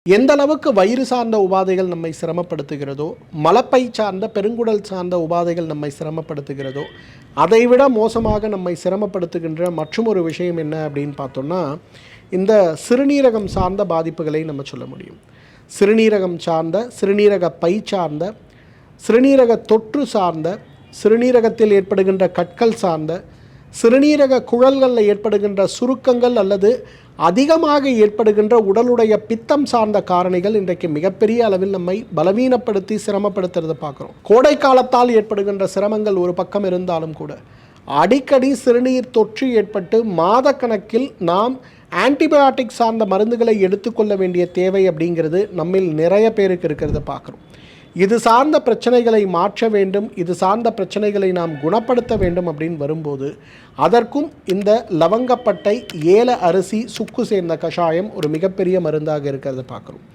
எந்த அளவுக்கு வயிறு சார்ந்த உபாதைகள் நம்மை சிரமப்படுத்துகிறதோ, மலப்பை சார்ந்த பெருங்குடல் சார்ந்த உபாதைகள் நம்மை சிரமப்படுத்துகிறதோ, அதைவிட மோசமாக நம்மை சிரமப்படுத்துகின்ற மற்றுமொரு விஷயம் என்ன அப்படின்னு பார்த்தோம்னா, இந்த சிறுநீரகம் சார்ந்த பாதிப்புகளை நம்ம சொல்ல முடியும். சிறுநீரகம் சார்ந்த, சிறுநீரக பை சார்ந்த, சிறுநீரக தொற்று சார்ந்த, சிறுநீரகத்தில் ஏற்படுகின்ற கற்கள் சார்ந்த, சிறுநீரக குழல்களில் ஏற்படுகின்ற சுருக்கங்கள் அல்லது அதிகமாக ஏற்படுகின்ற உடலுடைய பித்தம் சார்ந்த காரணிகள் இன்றைக்கு மிகப்பெரிய அளவில் நம்மை பலவீனப்படுத்தி சிரமப்படுத்துறதை பார்க்குறோம். கோடை காலத்தால் ஏற்படுகின்ற சிரமங்கள் ஒரு பக்கம் இருந்தாலும் கூட அடிக்கடி சிறுநீர் தொற்று ஏற்பட்டு மாதக்கணக்கில் நாம் ஆன்டிபயோட்டிக் சார்ந்த மருந்துகளை எடுத்துக்கொள்ள வேண்டிய தேவை அப்படிங்கிறது நம்மில் நிறைய பேருக்கு இருக்கிறத பார்க்குறோம். இது சார்ந்த பிரச்சனைகளை மாற்ற வேண்டும், இது சார்ந்த பிரச்சனைகளை நாம் குணப்படுத்த வேண்டும் அப்படின்னு வரும்போது அதற்கும் இந்த லவங்கப்பட்டை, ஏல அரிசி, சுக்கு சேர்ந்த கஷாயம் ஒரு மிகப்பெரிய மருந்தாக இருக்கிறத பார்க்குறோம்.